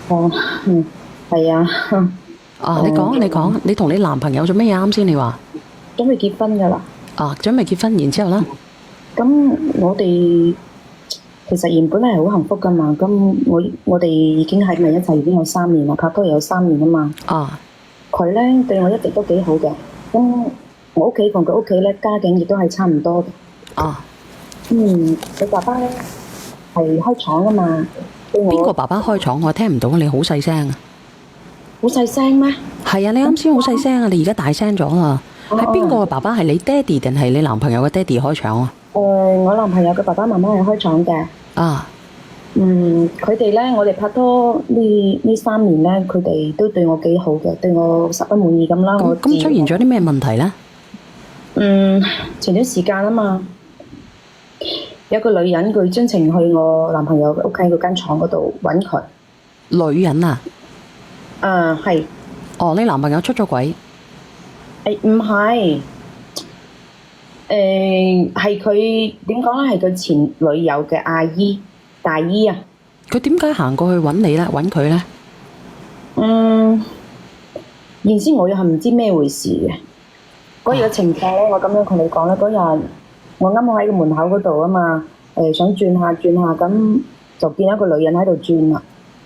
哦，係啊，啊，你講，你講，你同你男朋友做咩嘢啱先？你話準備結婚噶啦。啊，準備結婚，然之後咧，咁我哋其實原本係好幸福噶嘛。咁我哋已經喺埋一齊已經有3年啦，拍拖有3年啊嘛。啊佢咧對我一直都幾好嘅。咁我屋企同佢屋企咧家境亦都係差唔多嘅。啊，佢爸爸咧係開廠啊嘛，對我邊個爸爸開廠？我聽唔到，你好細聲啊！好細聲咩？係啊，你啱先好細聲啊，你而家大聲咗啦。係邊個哦，嘅爸爸？係你爹哋定係你男朋友嘅爹哋開廠啊？我男朋友嘅爸爸媽媽係開廠嘅。啊，佢哋咧，我哋拍拖呢3年咧，佢哋都對我幾好嘅，對我十分滿意咁啦。我自咁出現咗啲咩問題呢？嗯前段時間啊嘛，有個女人佢專程去我男朋友屋企嗰間廠嗰度揾佢。女人啊？係哦，你男朋友出咗軌？唔係？係佢點講咧？係佢前女友嘅阿姨大姨啊。佢點解行過去揾你呢？揾佢呢？嗯，原先我又係唔知咩回事嘅。嗰日嘅情況咧，我咁樣同你講咧，嗰日我啱好喺個門口嗰度啊嘛，想轉下轉下，咁就見一個女人喺度轉啦。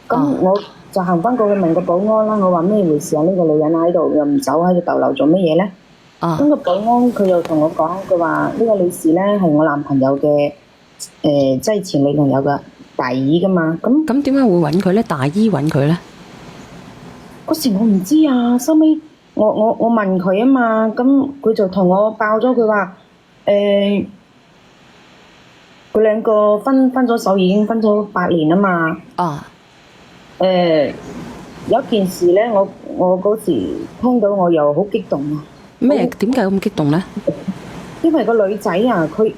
咁我就行翻過去問個保安啦，我話咩回事啊？呢個女人喺度又唔走，喺度逗留做乜嘢咧？啊，咁個保安佢又同我講，佢話呢個女士咧係我男朋友嘅即係前女朋友嘅大姨噶嘛。咁點解會揾佢呢？大姨揾佢呢？嗰時我唔知啊，收尾我問佢啊嘛，咁佢就同我爆咗，佢話佢兩個分咗手已經分咗8年啊嘛。啊，誒、有一件事咧，我嗰時聽到我又好激動啊。咩？點解咁激動呢？因為個女仔啊，佢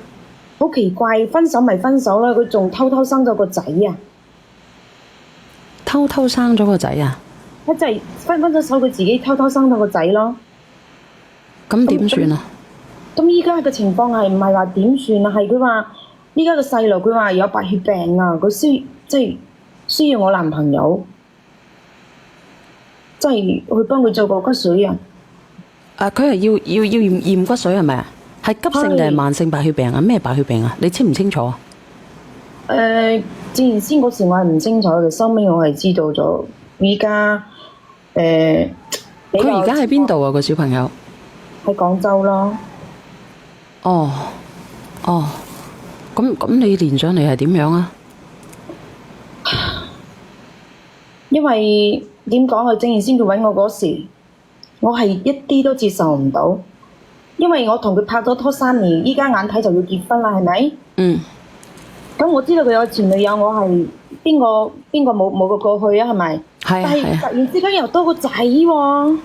好奇怪，分手咪分手啦，佢仲偷偷生咗個仔啊！偷偷生咗個仔啊？一就係分咗手，佢自己偷偷生咗個仔咯。咁點算啊？咁依家嘅情況係唔係話點算啊？係佢話依家個細路，佢話有白血病啊，佢需要我男朋友，即係去幫佢做個骨髓啊。佢係要驗骨髓係咪啊？係急性定係慢性白血病啊？咩白血病啊？你清唔清楚啊？之前先嗰時我係唔清楚嘅，收尾我係知道咗。依家佢而家喺邊度啊？個小朋友？喺廣州咯。哦，哦，咁你連上嚟係點樣啊？因為點講，佢正然先佢揾我嗰時，我係一啲都接受唔到，因為我同佢拍咗拖3年，依家眼睇就要結婚啦，係咪？嗯，咁我知道佢有前女友，我係邊個冇個過去啊？係咪？係啊但係係啊。突然之間又多個仔喎。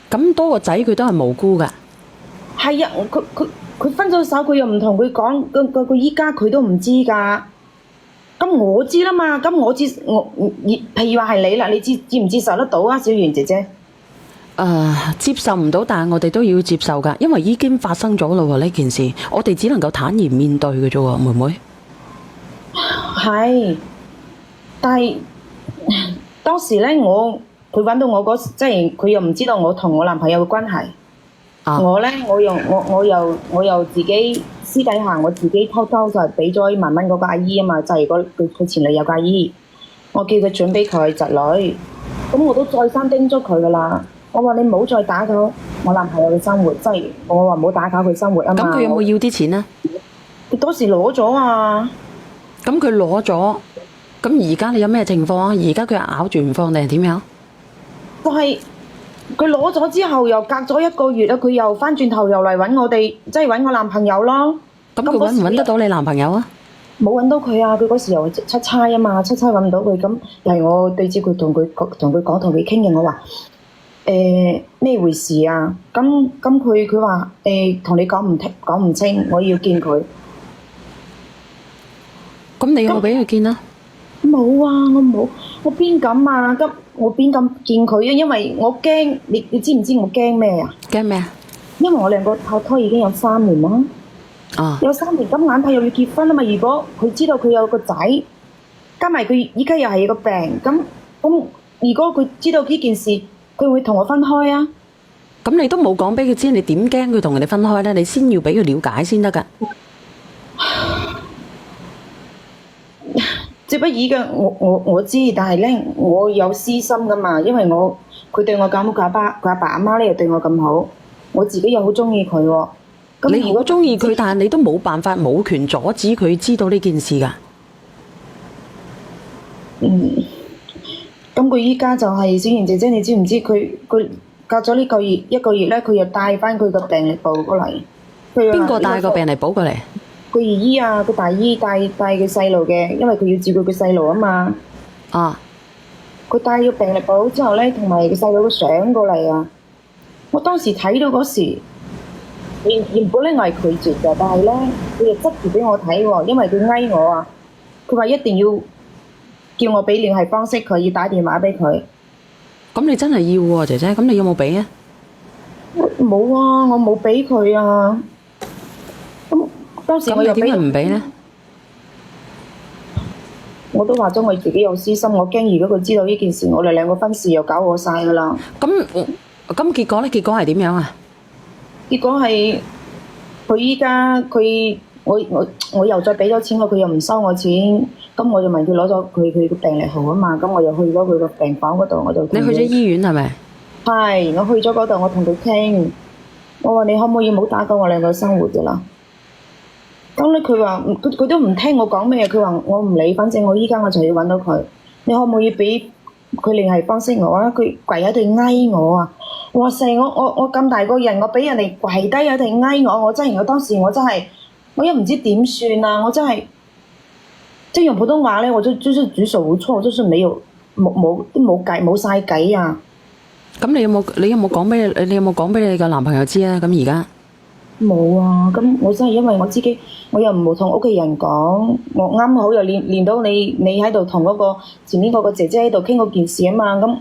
咁多個仔佢都係無辜㗎。係啊，佢分咗手，佢又唔同佢講，佢依家佢都唔知㗎。咁我知啦嘛，咁我知譬如話係你啦，你接唔接受得到啊，小圓姐姐？接受唔到，但係我哋都要接受㗎，因為已經發生咗啦喎呢件事，我哋只能夠坦然面對嘅啫喎，妹妹。係，但係當時咧，佢揾到我嗰時，即係佢又唔知道我同我男朋友嘅關係。啊，我咧，我又自己私底下我自己偷偷就係俾咗1萬蚊嗰個阿姨啊嘛，就係佢前女友個阿姨，我叫佢轉俾佢侄女。咁我都再三叮囑佢噶啦，我話你唔好再打攪我男朋友嘅生活，即係我話唔好打攪佢生活啊嘛。咁佢有冇要啲錢呢？佢當時攞咗啊。咁佢攞咗，咁而家你有咩情況啊？而家佢咬住唔放定係點樣？就係佢攞咗之後，又隔咗1個月啊，佢又翻轉頭又嚟揾我哋，即係揾我男朋友咯。咁佢揾唔揾得到你男朋友啊？冇揾到佢啊！佢嗰時又出差啊嘛，出差揾唔到佢，咁又係我對住佢同佢講同佢傾嘅，我話咩回事啊？咁佢話同你講唔清，我要見佢。咁你有冇俾佢見啊？冇啊，我冇，我邊敢啊？我邊敢見佢啊？因為我驚，你知唔知我驚咩啊？驚咩啊？因為我兩個拍拖已經有3年啦。啊，有3年，咁眼睇又要結婚啊嘛！如果佢知道佢有個仔，加埋佢依家又係個病，咁如果佢知道呢件事，佢會同我分開啊？咁你都冇講俾佢知，你點驚佢同人哋分開咧？你先要俾佢了解先得㗎。接不依嘅，我知，但係咧我有私心噶嘛，因為佢對我咁好，佢阿爸阿媽咧又對我咁好，我自己又好中意佢喎。咁你好中意佢，但係你都冇辦法、冇權阻止佢知道呢件事㗎。咁佢依家就係小賢姐姐，你知唔知佢隔咗一個月咧，佢又帶翻佢個病歷簿過嚟。邊個帶個病歷簿過嚟？佢二姨啊，佢大姨帶佢細路嘅，因為佢要照顧佢細路啊嘛。啊！佢帶咗病歷簿之後咧，同埋佢細路嘅相過嚟啊！我當時睇到嗰時，原本咧我係拒絕嘅，但係咧佢又執住俾我睇喎，因為佢翳我啊！佢話一定要叫我俾聯繫方式佢，要打電話俾佢。咁你真係要喎，姐姐，咁你有冇俾啊？冇啊，我冇俾佢啊！咁當時我又點解唔俾呢？我都話咗我自己有私心，我驚如果佢知道呢件事，我哋兩個分事又搞我晒噶啦。咁結果咧？結果係點樣啊？結果係佢依家我又再俾咗錢佢，佢又唔收我錢，咁我就問佢攞咗佢個病歷號啊嘛，咁我又去咗佢個病房嗰度，我就你去咗醫院係咪？係，我去咗嗰度，我同佢傾，我話你可唔可以唔好打攪我兩個生活噶啦？咁咧佢話佢都唔聽我講咩，佢話我唔理，反正我依家我就要揾到佢，你可唔可以俾佢聯繫方式我啊？佢跪喺度翳我啊！哇塞！我咁大個人，我俾人哋跪低喺度翳我，我當時我真係我又唔知點算啊！我真係即係用普通話咧，我就是舉手無措，就是冇計冇晒計啊！咁你有冇講俾你個男朋友知啊？咁而家冇啊！咁我真係因為我自己，我又唔冇同屋企人講，我啱好又練到你喺度同嗰個前面嗰個姐姐喺度傾嗰件事啊嘛，咁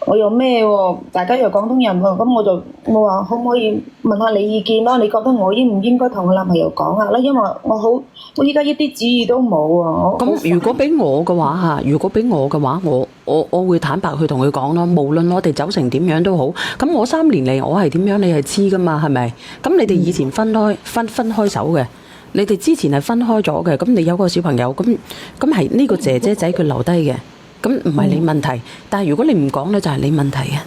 我又咩喎？大家又廣東人喎，咁我話可唔可以問下你意見咯？你覺得我應唔應該同我男朋友講下咧？因為我依家一啲主意都冇啊！咁如果俾我嘅話我會坦白去同佢講咯。無論我哋走成點樣都好，咁我3年嚟我係點樣，你係知噶嘛？係咪？咁你哋以前分開手嘅，你哋之前係分開咗嘅。咁你有個小朋友，咁係呢個姐姐仔佢留低嘅，咁唔係你問題。但係如果你唔講咧，就係你問題嘅。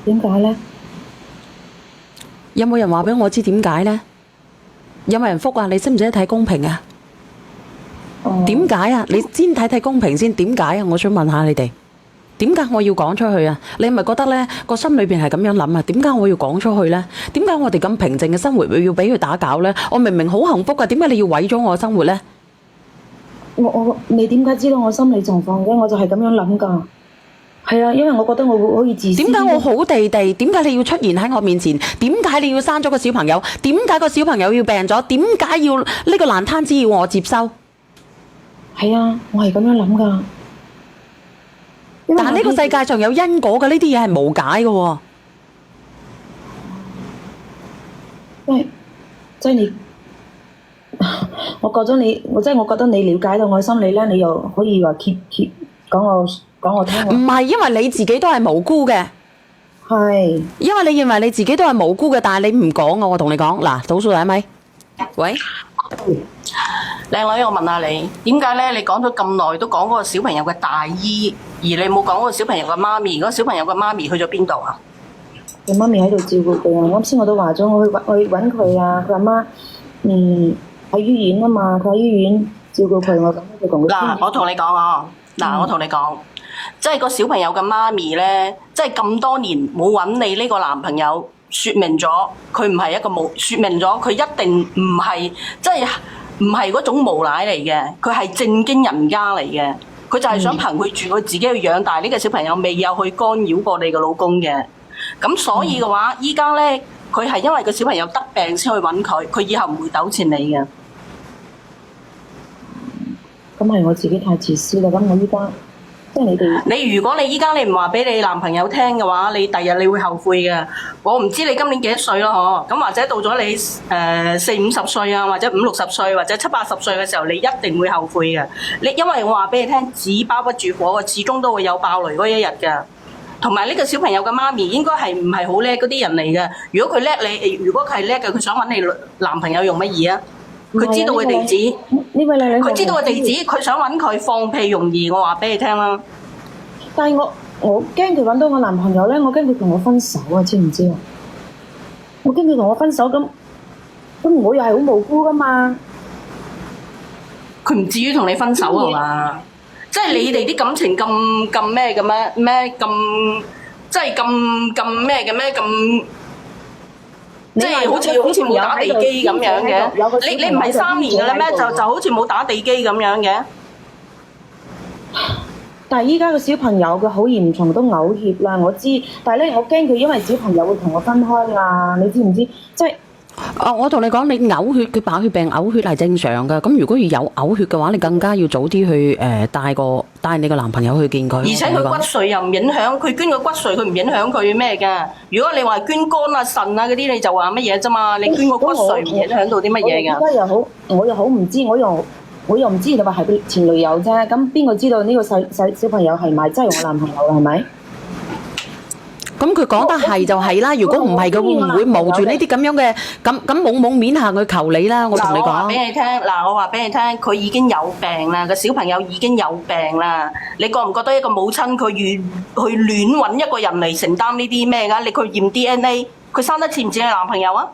點解咧？有冇人話俾我知點解咧？有冇人覆啊？你識唔識得睇公屏啊？點解啊？你先睇公屏先，點解啊？我想問下你哋，點解我要講出去啊？你係咪覺得呢個心裏邊係咁樣諗啊？點解我要講出去呢？點解我哋咁平靜嘅生活要俾佢打攪呢？我明明好幸福噶，點解你要毀咗我嘅生活呢？你點解知道我心理狀況嘅？我就係咁樣諗噶。係啊，因為我覺得我可以自私。點解我好地地？點解你要出現喺我面前？點解你要生咗個小朋友？點解個小朋友要病咗？點解要呢個爛攤子要我接收？係啊，我係咁樣諗噶。但係呢個世界上有因果嘅，呢啲嘢係無解嘅喎。即係你，我覺得你了解到我心理咧，你又可以話揭講我聽。唔係，因為你自己都係無辜嘅。係。因為你認為你自己都係無辜嘅，但係你唔講啊！我同你講，嗱，倒數係咪？喂。靚女，我問下你，點解咧？你講咗咁耐都講嗰個小朋友嘅大姨，而你冇講嗰個小朋友嘅媽咪？嗰個小朋友嘅媽咪去咗邊度啊？佢媽咪喺度照顧佢啊！啱先我都話咗，我去揾佢啊！佢阿媽喺醫院啊嘛，佢喺醫院照顧佢，我咁就同佢。嗱，我同你講啊，我同你講，即係個小朋友嘅媽咪咧，即係咁多年冇揾你呢個男朋友，説明咗佢唔係一個説明咗佢一定唔係即係。唔係嗰種無賴嚟嘅，佢係正經人家嚟嘅。佢就係想憑佢住佢自己去養大呢個小朋友，未有去干擾過你個老公嘅。咁所以嘅話，依家咧佢係因為個小朋友得病先去揾佢，佢以後唔會糾纏你嘅。咁係我自己太自私啦。咁我依家即係你哋。如果你依家你唔話俾你男朋友聽嘅話，你第日你會後悔嘅。我唔知你今年幾多歲咯，嗬？咁或者到咗你40-50歲啊，或者50-60歲，或者70-80歲嘅時候，你一定會後悔嘅。因為我話俾你聽，紙包不住火嘅，始終都會有爆雷嗰一日嘅。同埋呢個小朋友嘅媽咪應該係唔係好叻嗰啲人嚟嘅。如果佢叻你，如果佢係叻嘅，佢想揾你男朋友用乜嘢啊？佢知道個地址，呢位女，佢知道個地址，佢想揾佢放屁容易。我話俾你聽啦。但係我驚佢揾到我男朋友咧，我驚佢同我分手啊！知唔知啊？我驚佢同我分手咁我又係好無辜噶嘛。佢唔至於同你分手係嘛？即係你哋啲感情咁咩嘅咩咁，即係咁咩嘅咩咁，即係好似冇打地基咁樣嘅。你唔係3年嘅啦咩？就好似冇打地基咁樣嘅。但係依家個小朋友佢好嚴重，都嘔血啦，我知。但係咧，我驚佢因為小朋友會同我分開啊！你知唔知？即係我同你講，你嘔血，佢白血病嘔血係正常㗎。咁如果要有嘔血嘅話，你更加要早啲去帶你個男朋友去見佢。而且佢骨髓又唔影響，佢捐個骨髓佢唔影響佢咩㗎？如果你話捐肝啊、腎啊嗰啲，你就話乜嘢啫嘛？你捐個骨髓唔影響到啲乜嘢㗎？而家又好，我又好唔知，我又唔知你話係佢前女友啫。咁邊個知道呢個細小朋友係咪真係我男朋友啦？係咪？咁佢講得係就係啦，如果唔係，佢會唔會冒住呢啲咁樣嘅咁冇面行去求你啦？我同你講。我話俾你聽，佢已經有病啦，個小朋友已經有病啦。你覺唔覺得一個母親佢去亂揾一個人嚟承擔呢啲咩㗎？你佢驗 DNA，佢生得似唔似你男朋友啊？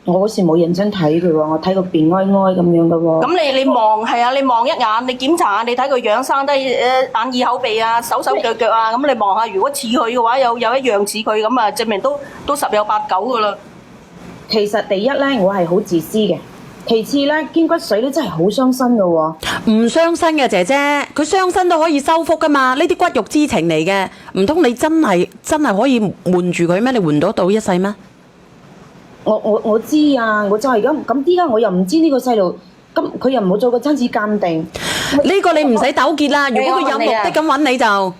我嗰時冇認真睇佢喎，我睇個便哀哀咁樣嘅喎。咁你望係啊，你望一眼，你檢查下，你睇個樣生得眼耳口鼻啊，手腳啊，咁你望下，如果似佢嘅話，有一樣似佢咁啊，證明都十有八九㗎啦。其實第一咧，我係好自私嘅；其次咧，捐骨髓咧真係好傷身嘅喎。唔傷身嘅姐姐，佢傷身都可以修復噶嘛，呢啲骨肉之情嚟嘅，唔通你真係可以瞞住佢咩？你瞞到一世咩？我知啊，我就係咁依家我又唔知呢個細路，咁佢又冇做過親子鑑定。呢個你唔使糾結啦，如果佢有目的咁揾你就。我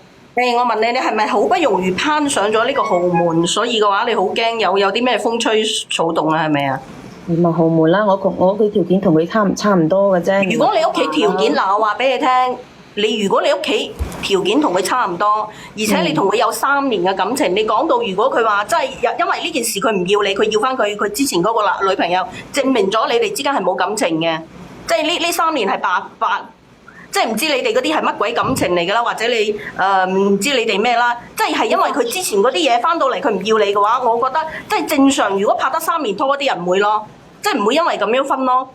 問你，你係咪好不容易攀上咗呢個豪門，所以嘅話你好驚有啲咩風吹草動啊？係咪啊？唔係豪門啦，我屋企條件同佢差唔多嘅啫。如果你屋企條件我話俾你聽，如果你屋企條件同佢差唔多，而且你同佢有3年嘅感情，你講到如果佢話真係因為呢件事佢唔要你，佢要翻佢之前嗰個女朋友，證明咗你哋之間係冇感情嘅，即係呢3年係白，即係唔知你哋嗰啲係乜鬼感情嚟㗎啦，或者你唔知你哋咩啦，即係因為佢之前嗰啲嘢翻到嚟佢唔要你嘅話，我覺得即係正常。如果拍得3年拖，啲人唔會咯，即係唔會因為咁樣分咯。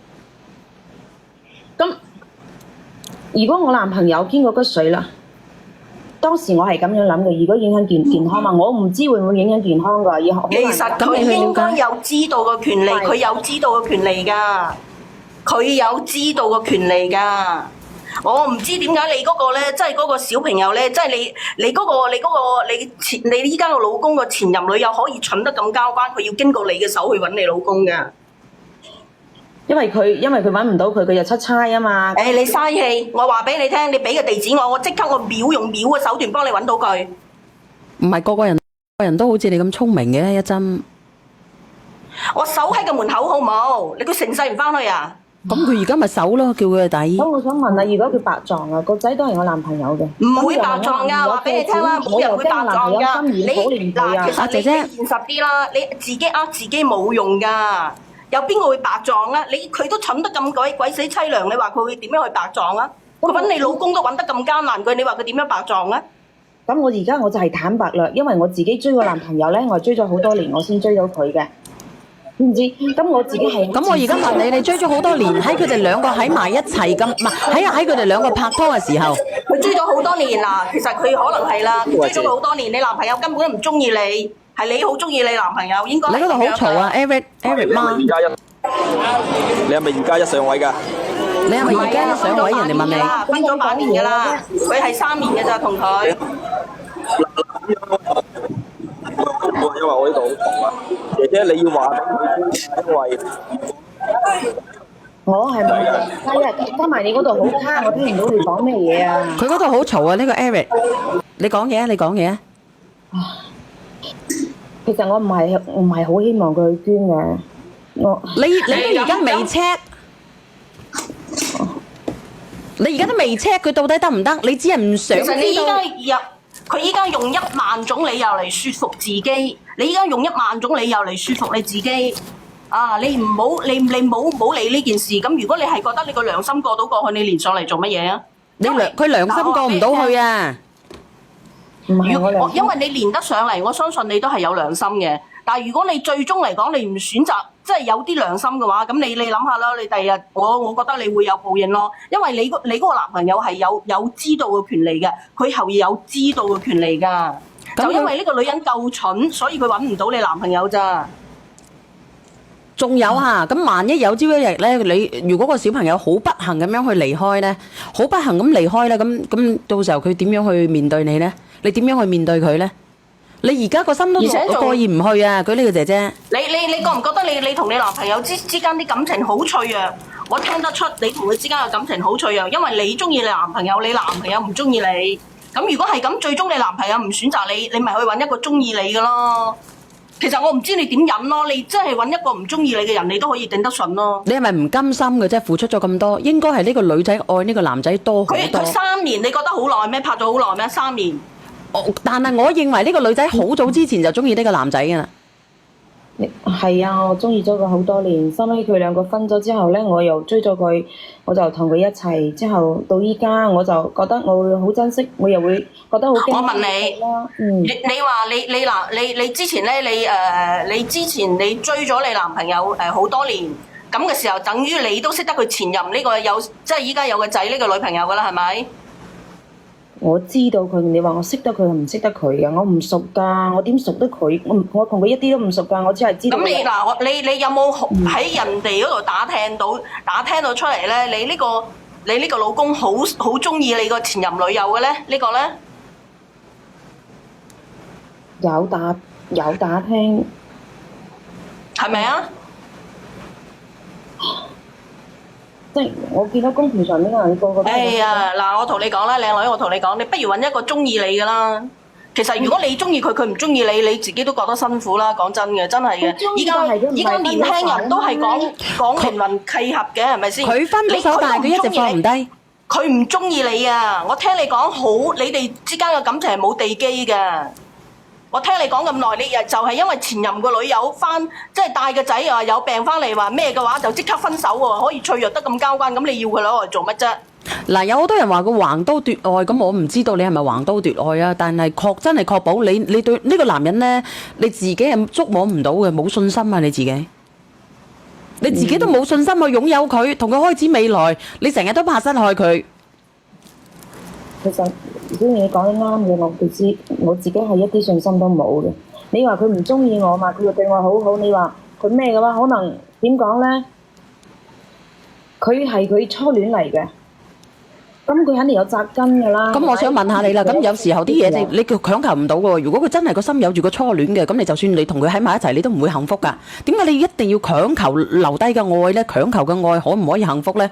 咁如果我男朋友捐過骨髓啦，當時我係咁樣諗嘅。如果影響健康嘛，我唔知會唔會影響健康㗎。其實佢應該有知道嘅權利，佢有知道嘅權利㗎，佢有知道嘅權利㗎。我唔知點解你嗰個咧，即係嗰個小朋友咧，即係你依家個老公個前任女友可以蠢得咁交關，佢要經過你嘅手去揾你老公㗎。因為佢揾唔到佢又出差啊嘛。你嘥氣！我話俾你聽，你俾個地址我即刻我秒用秒嘅手段幫你揾到佢。唔係個個人都好似你咁聰明嘅一針。我守喺個門口好冇？你佢成世唔翻去啊？咁佢而家咪守咯，叫佢去抵。咁我想問啊，如果佢白撞啊，個仔都係我男朋友嘅，唔會白撞㗎，話俾你聽啦，冇人會白撞㗎。你嗱，其實你現實啲啦，你自己呃自己冇用㗎。有邊個會白撞啊？佢都蠢得咁鬼死凄涼，你話佢會點樣去白撞啊？佢揾你老公都揾得咁艱難，你話佢點樣白撞啊？咁我而家我就係坦白啦，因為我自己追個男朋友咧，我係追咗好多年，我先追到佢嘅，知唔知？咁我自己係咁我而家問你，你追咗好多年，喺佢哋兩個喺埋一齊咁，唔係喺佢哋兩個拍拖嘅時候，佢追咗好多年啦。其實佢可能係啦，追咗好多年，你男朋友根本都唔中意你。係你好中意你男朋友，應該。你嗰度好嘈啊 ，Eric 媽。你係咪2+1上位㗎？你係咪2+1上位？人哋問你。分咗8年㗎啦，佢係3年㗎咋同佢。因為我呢度好嘈啊，姐姐你要話俾佢知，因為我係係啊，加埋你嗰度好卡，我聽唔到你講咩嘢啊！佢嗰度好嘈啊！呢個 Eric，你講嘢啊！你講嘢啊！其實我唔係好希望佢去捐嘅，你都而家未 check， 你而家都未 check 佢到底得唔得？你只係唔想知道。其實佢依家用10000種理由嚟説服自己，你依家用10000種理由嚟説服你自己。啊！你唔好理呢件事。咁如果你係覺得你個良心過到過去，你連上嚟做乜嘢啊？佢良心過唔到去啊！唔係我良心，因為你連得上嚟，我相信你都係有良心嘅。但係如果你最終嚟講，你唔選擇，即係有啲良心嘅話，咁你諗下啦，你第日我覺得你會有報應咯。因為你嗰個男朋友係有知道嘅權利嘅，佢後有知道嘅權利㗎。就因為呢個女人夠蠢，所以佢揾唔到你男朋友咋。仲有嚇，咁萬一有朝一日咧，你如果個小朋友好不幸咁樣去離開咧，好不幸咁離開咧，咁到時候佢點樣去面對你咧？你點樣去面對佢咧？你而家個心都過意唔去啊！佢呢個姐姐，你覺唔覺得你同你男朋友之間啲感情好脆弱？我聽得出你同佢之間嘅感情好脆弱，因為你中意你男朋友，你男朋友唔中意你。咁如果係咁，最終你男朋友唔選擇你，你咪去揾一個中意你嘅咯。其實我唔知你點忍咯，你真係揾一個唔中意你嘅人，你都可以頂得順咯。你係咪唔甘心嘅啫？付出咗咁多，應該係呢個女仔愛呢個男仔多好多。佢3年，你覺得好耐咩？拍咗好耐咩？3年。但係我認為呢個女仔好早之前就中意呢個男仔嘅啦。係啊，我中意咗佢好多年，收尾佢兩個分咗之後咧，我又追咗佢，我就同佢一齊，之後到依家我就覺得我會好珍惜，我又會覺得好驚喜。我問你，你話你之前咧，你之前你追咗你男朋友好多年，咁嘅時候，等於你都識得佢前任呢個即係依家有個仔呢個女朋友噶啦，係咪？我知道佢，你話我識得佢係唔識得佢嘅，我唔熟㗎，我點熟得佢？我同佢一啲都唔熟㗎，我只係知道。咁你有冇喺人哋嗰度打聽到出嚟咧？你呢個老公好中意你個前任女友嘅咧？呢個咧？有打聽，係咪啊？即係我見到公屏上面嘅人個個都。哎呀，嗱，我同你講啦，靚女，我同你講，你不如揾一個中意你嘅啦。其實如果你中意佢，佢唔中意你，你自己都覺得辛苦啦。講真嘅，真係嘅。依家年輕人都係講靈魂契合嘅，係咪先？佢分咗手，但係佢一直放唔低。佢唔中意你啊！我聽你講好，你哋之間嘅感情係冇地基嘅。我聽你講咁耐，你就係因為前任個女友即係帶個仔又話有病翻嚟話咩嘅話，就即刻分手喎，可以脆弱得咁交關，咁你要佢攞嚟做乜啫？嗱，有好多人話佢橫刀奪愛，咁我唔知道你係咪橫刀奪愛啊？但係真係確保你對呢個男人呢，你自己係捉摸唔到嘅，冇信心啊！你自己都冇信心去擁有佢，同佢開始未來，你成日都怕失害佢。其實如果你講得啱嘅，我自己係一啲信心都冇嘅。你話佢唔中意我嘛，佢又對我好好。你話佢咩嘅話，可能點講咧？佢係佢初戀嚟嘅，咁佢肯定有扎根㗎啦。咁我想問下你啦，咁有時候啲嘢你強求唔到嘅喎。如果佢真係個心有住個初戀嘅，咁你就算你同佢喺埋一齊，你都唔會幸福㗎。點解你一定要強求留低嘅愛咧？強求嘅愛可唔可以幸福咧？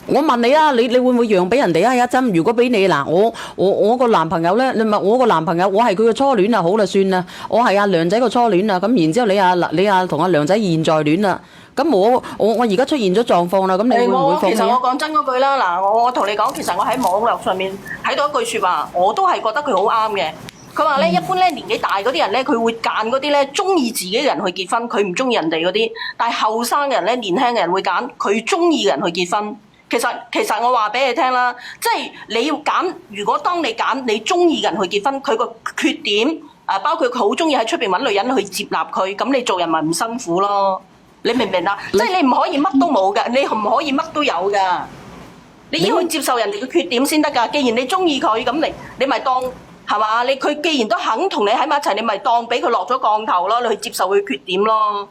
我問你啊，你會唔會讓俾人哋啊？一針，如果俾你嗱，我個男朋友咧，你咪我個男朋友，我係佢嘅初戀啊，好啦，算啦，我係阿梁仔個初戀啊，咁然之後你同阿梁仔現在戀啦，咁我而家出現咗狀況啦，咁你會唔會放棄？其實我講真嗰句啦，嗱，我同你講，其實我喺網絡上面睇到一句説話，我都係覺得佢好啱嘅。佢話咧，一般咧年紀大嗰啲人咧，佢會揀嗰啲咧中意自己嘅人去結婚，佢唔中意人哋嗰啲。但係後生嘅人咧，年輕嘅人會揀佢中意嘅人去結婚。其實我話俾你聽啦，即係你要揀。如果當你揀你中意嘅人去結婚，佢個缺點包括佢好中意喺出邊揾女人去接納佢，咁你做人咪唔辛苦咯？你明唔明啊？即係你唔可以乜都冇㗎，你唔可以乜都有㗎。你要去接受人哋嘅缺點先得㗎。既然你中意佢，咁你咪當係嘛？佢既然都肯同你喺埋一齊，你咪當俾佢落咗降頭咯，你去接受佢缺點咯。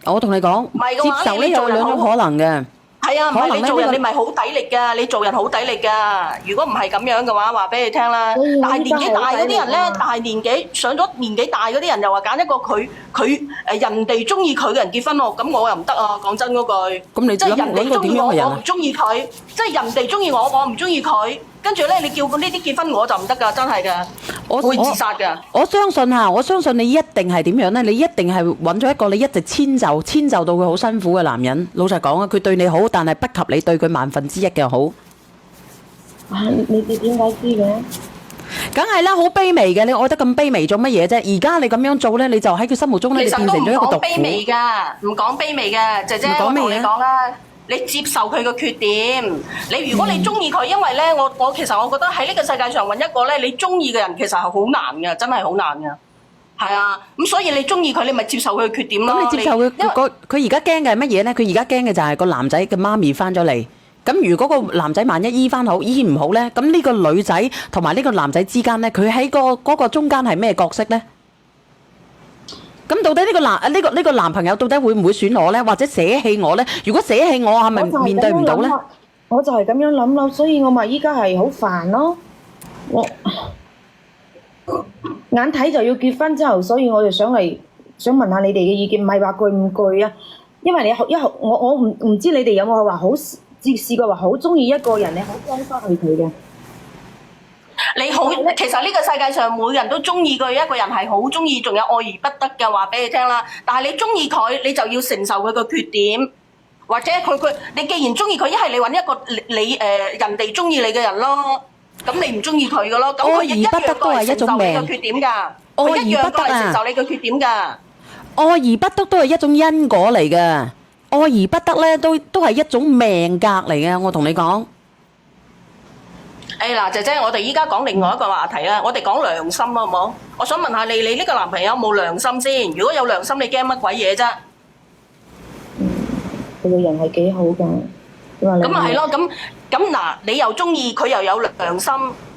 我同你講，接受呢有兩種可能嘅。係啊，唔可能咧係你做人呢個你咪好抵力㗎，你做人好抵力㗎。如果唔係咁樣嘅話，話俾你聽啦。但係年紀大嗰啲人咧，但係年紀上咗年紀大嗰啲人又話揀一個佢人哋中意佢嘅人結婚喎，咁我又唔得啊！講真嗰句，咁你即係人哋諗個中意我，點樣嘅人啊我唔？中意佢，即係人哋中意我，我唔中意佢。跟住咧，你叫呢啲結婚我就唔得㗎，真係㗎，我會自殺㗎。我相信嚇，我相信你一定係點樣咧？你一定係揾咗一個你一直遷就到佢好辛苦嘅男人。老實講啊，佢對你好，但係不及你對佢萬分之一嘅好。啊，你點解知嘅？梗係啦，好卑微嘅，你愛得咁卑微做乜嘢啫？而家你咁樣做咧，你就喺佢心目中咧，你變其實都唔成咗一個毒講卑微婦。㗎，唔講卑微㗎，姐姐我同你唔講咩嘢講啦，你接受佢個缺點。如果你中意佢，因為咧，我其實我覺得喺呢個世界上揾一個咧你中意嘅人，其實係好難㗎，真係好難㗎。係啊，咁所以你中意佢，你咪接受佢嘅缺點咯。咁你接受佢因為佢而家驚嘅係乜嘢咧？佢而家驚嘅就係個男仔嘅媽咪翻咗嚟。咁如果個男仔萬一醫翻好，醫唔好咧，咁呢個女仔同埋呢個男仔之間咧，佢喺嗰個中間係咩角色咧？咁到底呢個男朋友到底會唔會選我咧，或者捨棄我咧？如果捨棄我，係咪面對唔到咧？我就係咁樣諗咯，所以我咪依家係好煩咯。我眼睇就要結婚之後，所以我就想問下你哋嘅意見，唔係話攰唔攰啊？因為我唔知你哋有冇話好試過話好中意一個人，你好關心佢嘅。你好，其實呢個世界上每人都中意佢，一個人係好中意，仲有愛而不得嘅話俾你聽啦。但係你中意佢，你就要承受佢個缺點，或者你既然中意佢，一係你揾一個人哋中意你嘅人咯。咁你唔中意佢嘅咯，咁佢一樣都係承受你個缺點㗎。佢一樣都係承受你個缺點㗎。愛而不得都係一種因果嚟嘅，愛而不得咧都係一種命格嚟嘅。我同你講。誒嗱，姐姐，我哋依家講另外一個話題啦，我哋講良心好唔好？我想問下你呢個男朋友有冇良心先？如果有良心，你驚乜鬼嘢啫？佢個人係幾好㗎。咁咪係咯，咁嗱，你又中意佢又有良心，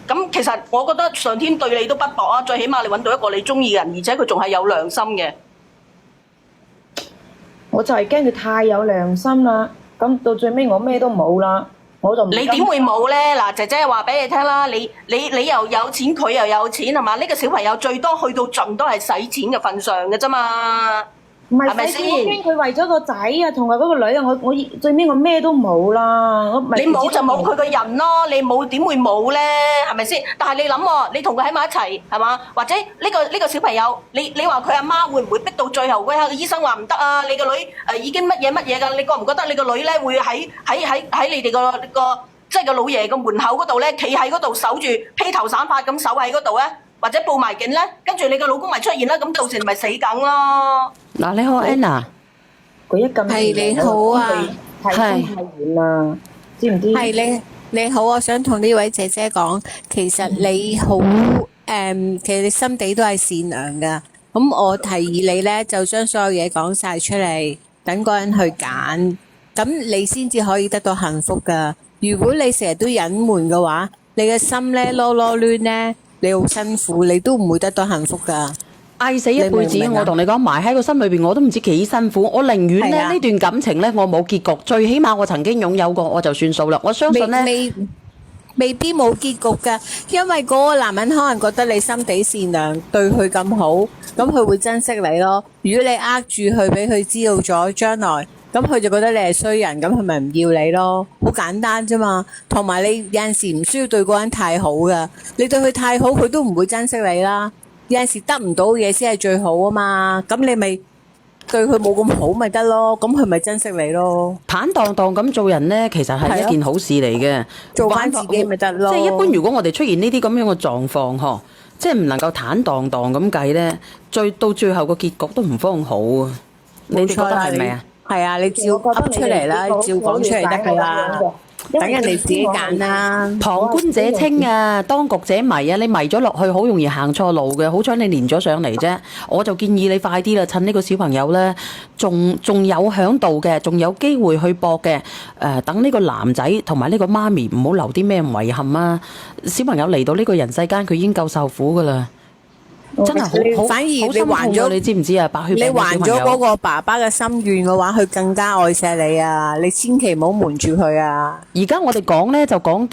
咁其實我覺得上天對你都不薄啊！最起碼你揾到一個你中意嘅人，而且佢仲係有良心嘅。我就係驚佢太有良心啦，咁到最尾我咩都冇啦，我就唔。你點會冇咧？嗱，姐姐話俾你聽啦，你又有錢，佢又有錢係嘛？呢個小朋友最多去到盡都係使錢嘅份上嘅啫嘛。唔係使錢，我驚佢為咗個仔啊，同埋嗰個女啊，我最尾我咩都冇啦，你冇就冇佢個人咯，你冇點會冇咧？係咪先？但係你諗喎，你同佢喺埋一齊係嘛？或者呢個小朋友，你話佢阿媽會唔會逼到最後嗰刻？醫生話唔得啊！你個女已經乜嘢㗎？你覺唔覺得你個女咧會喺你哋個即係個老爺個門口嗰度咧，企喺嗰度守住披頭散髮咁守喺嗰度咧？或者報埋警咧，跟住你個老公咪出現啦，咁到時咪死梗咯。嗱，你好 Anna，佢一咁係你好啊，太遠啦，知唔知？係你好，我想同呢位姐姐講，其實你好其實你心地都係善良噶。咁我提議你咧，就將所有嘢講晒出嚟，等嗰人去揀，咁你先至可以得到幸福噶。如果你成日都隱瞞嘅話，你嘅心咧囉囉攣咧。你好辛苦，你都唔會得到幸福噶。嗌死一輩子，我同你講，埋喺個心裏邊，我都唔知幾辛苦。我寧願咧呢段感情咧，我冇結局，最起碼我曾經擁有過，我就算數啦。我相信咧，未必冇結局噶，因為嗰個男人可能覺得你心地善良，對佢咁好，咁佢會珍惜你咯。如果你呃住佢，俾佢知道咗將來。咁佢就覺得你係衰人，咁佢咪唔要你咯，好簡單啫嘛。同埋你有陣時唔需要對嗰個人太好噶，你對佢太好，佢都唔會珍惜你啦。有陣時得唔到嘢先係最好啊嘛，咁你咪對佢冇咁好咪得咯，咁佢咪珍惜你咯。坦蕩蕩咁做人呢，其實係一件好事嚟嘅，做翻自己咪得咯。即係一般，如果我哋出現呢啲咁樣嘅狀況，嗬，即係唔能夠坦蕩蕩咁計呢，到最後個結局都唔方好啊。你哋覺得係咪啊？係啊，你照噏出嚟啦，照講出嚟得㗎啦，等人哋自己揀啦。旁觀者清啊，當局者迷啊，你迷咗落去，好容易行錯路嘅。好彩你連咗上嚟啫，我就建議你快啲啦，趁呢個小朋友呢，仲有響度嘅，仲有機會去搏嘅。等呢個男仔同埋呢個媽咪唔好留啲咩遺憾啊！小朋友嚟到呢個人世間，佢已經夠受苦㗎啦。真係好，反而你好心痛還咗啊！你知唔知啊？白血病嘅你還咗小朋友嗰個爸爸嘅心願嘅話，佢更加愛錫你啊！你千祈唔好瞞住佢啊！而家我哋講呢，就講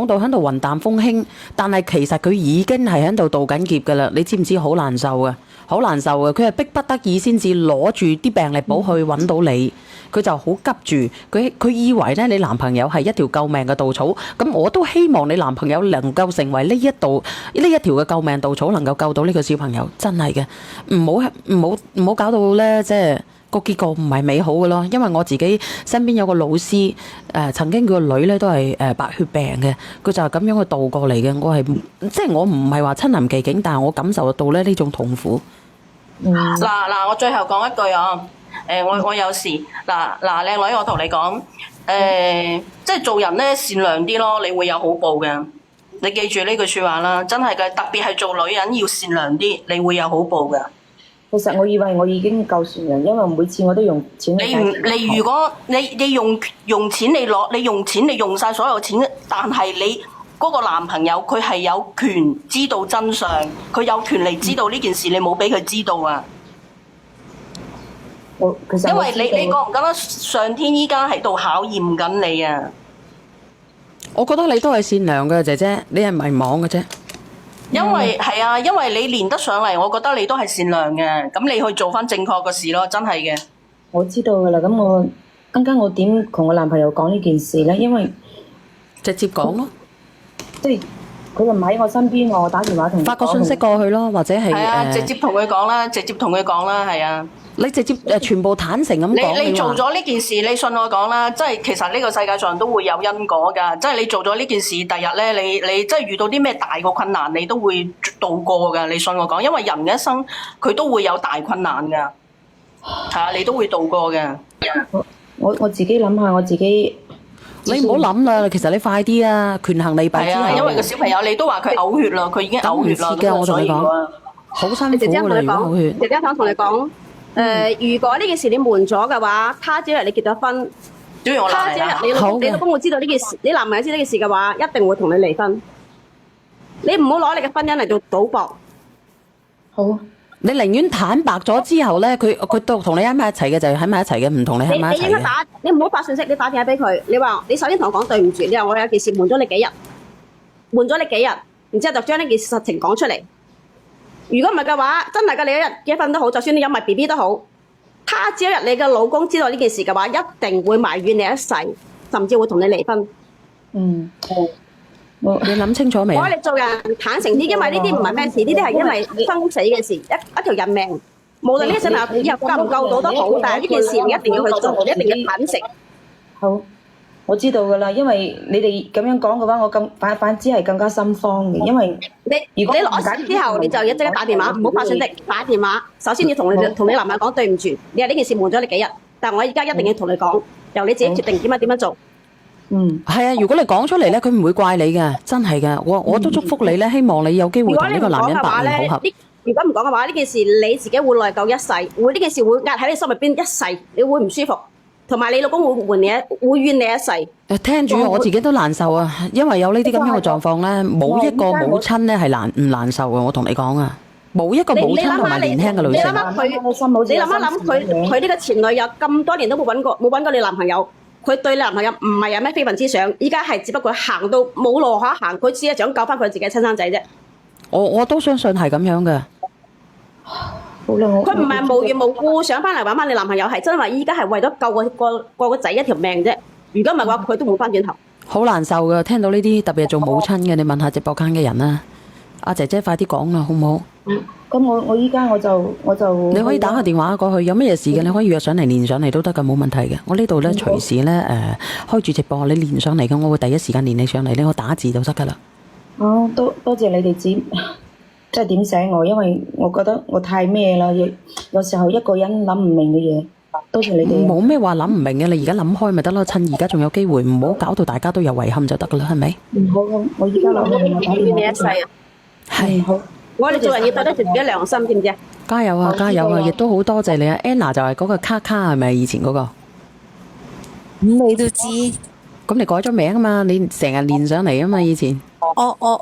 到喺度雲淡風輕，但係其實佢已經係喺度渡緊劫㗎啦。你知唔知好難受啊？好難受啊！佢係逼不得已先至攞住啲病歷簿去揾到你，佢就好急住，佢以為呢，你男朋友係一條救命嘅稻草。咁我都希望你男朋友能夠成為呢一條嘅救命稻草，能夠救到呢個小朋友，真係嘅。唔好搞到呢，即係個結果唔係美好嘅咯。因為我自己身邊有個老師，曾經佢個女呢都係白血病嘅，佢就係咁樣去渡過嚟嘅。我唔係話親臨其境，但係我感受得到呢種痛苦。嗱，我最後講一句啊，我有時嗱，靚女，我同你講，即係做人咧善良啲咯，你會有好報嘅。你記住呢句説話啦，真係嘅，特別係做女人要善良啲，你會有好報嘅。其實我以為我已經夠善良，因為每次我都用錢去你如果你用錢你攞，你用錢你用晒所有錢，但係你嗰個男朋友佢係有權知道真相，佢有權利知道呢件事，你冇俾佢知道啊！因為你覺唔覺得上天依家喺度考驗緊你啊？我覺得你都係善良嘅，姐姐，你係迷惘嘅啫。因為係啊，因為你練得上嚟，我覺得你都係善良嘅。咁你去做翻正確嘅事咯，真係嘅。我知道噶啦，咁我點同我男朋友講呢件事咧？因為直接講咯，即係佢又唔喺我身邊，我打電話同佢發個信息過去咯，或者係直接同佢講啦，係啊。你直接全部坦誠咁講。你做咗呢件事，你信我講啦，即係其實呢個世界上都會有因果㗎。即係你做咗呢件事，第日咧你即係遇到啲咩大嘅困難，你都會度過㗎。你信我講，因為人嘅一生佢都會有大困難㗎，係啊，你都會度過嘅。我自己諗下，我自己。你唔好諗啦，其實你快啲啊，權衡利弊之後。因為個小朋友你都話佢嘔血啦，佢已經嘔血啦。嘅，我同你講，好辛苦㗎你嘔血。姐姐想同你講。如果呢件事你瞞咗嘅話，他朝日你結咗婚，他朝日你老公會知道呢件事，你男朋友知呢件事嘅話，一定會同你離婚。你唔好攞你嘅婚姻嚟做賭博。好，你寧願坦白咗之後咧，佢都同你喺埋一齊嘅就係喺埋一齊嘅，唔同你喺埋一齊嘅。你應該你唔好發信息，你打電話俾佢，你話你首先同我講對唔住，你話我有件事瞞咗你幾日，然之後就將呢件實情講出嚟。如果唔係嘅話，真係嘅你一日結婚都好，就算你有埋 BB 都好，他朝日你嘅老公知道呢件事嘅話，一定會埋怨你一世，甚至會同你離婚。你諗清楚未？我哋做人坦誠啲，因為呢啲唔係咩事，呢啲係因為生死嘅事，一條人命。無論呢個小朋友以後救唔救到都好，但係呢件事你一定要去做，一定要坦誠。好。我知道㗎啦，因為你哋咁樣講嘅話，我反之係更加心慌嘅，因為你攞錢之後，你就要即刻打電話，唔好發信息，打電話。首先要同你男朋友講對唔住，你話呢件事瞞咗你幾日，但係我而家一定要同你講，由你自己決定點樣做。係啊，如果你講出嚟咧，佢唔會怪你嘅，真係嘅。我都祝福你咧，希望你有機會同呢個男人百年好合。如果唔講嘅話，呢件事你自己會內疚一世，呢件事會壓喺你心入邊一世，你會唔舒服。同埋你老公會怨你一世。聽住我自己都難受啊，因為有呢啲咁樣嘅狀況咧，冇一個母親咧係唔難受嘅。我同你講啊，冇一個母親同埋年輕嘅女性。你諗一諗佢呢個前女友咁多年都冇揾過你男朋友，佢對你男朋友唔係有咩非分之想，依家係只不過行到冇路可行，佢只係想救翻佢自己親生仔啫。我都相信係咁樣嘅。佢唔係無緣無故想翻嚟揾翻你男朋友，係真係話依家係為咗救個仔一條命啫。如果唔係嘅話，佢都冇翻轉頭。好難受噶，聽到呢啲特別係做母親嘅，你問下直播間嘅人啦。阿姐姐快啲講啦，好唔好？咁我依家我就你可以打個電話過去，有乜嘢事嘅你可以約上嚟連上嚟都得噶，冇問題嘅。我呢度咧隨時咧開住直播，你連上嚟嘅，我會第一時間連你上嚟咧，我打字就得噶啦。多謝你哋即係點醒我，因為我覺得我太咩啦，有時候一個人諗唔明嘅嘢，多謝你哋。冇咩話諗唔明嘅，你而家諗開咪得咯，趁而家仲有機會，唔好搞到大家都有遺憾就得噶啦，係咪？好，我依家諗怨你一世啊！係好，我哋做人要對得住自己良心，知唔知啊？加油啊，加油啊！亦都好多謝你啊 ，Anna 就係嗰個卡卡係咪？以前嗰個，咁你都知，咁你改咗名啊嘛，你成日連上嚟啊嘛，以前。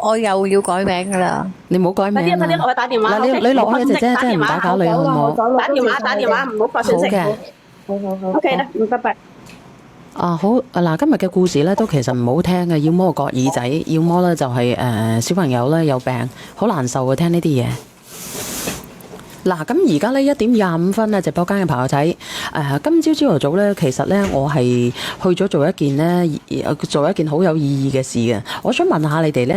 我又要改名噶啦。你唔好改名快啲，我啦。打電話。嗱，你落去姐姐真係唔打攪你好唔好？打電話，唔好發信息。好嘅。好。OK 啦，拜拜。啊好嗱，今日嘅故事咧都其實唔好聽嘅，要麼割耳仔，要麼咧就係小朋友咧有病，好難受嘅聽呢啲嘢。嗱，咁而家咧1:25咧，直播間嘅朋友仔，今朝朝頭早咧，其實咧我係去咗做一件好有意義嘅事嘅。我想問下你哋咧。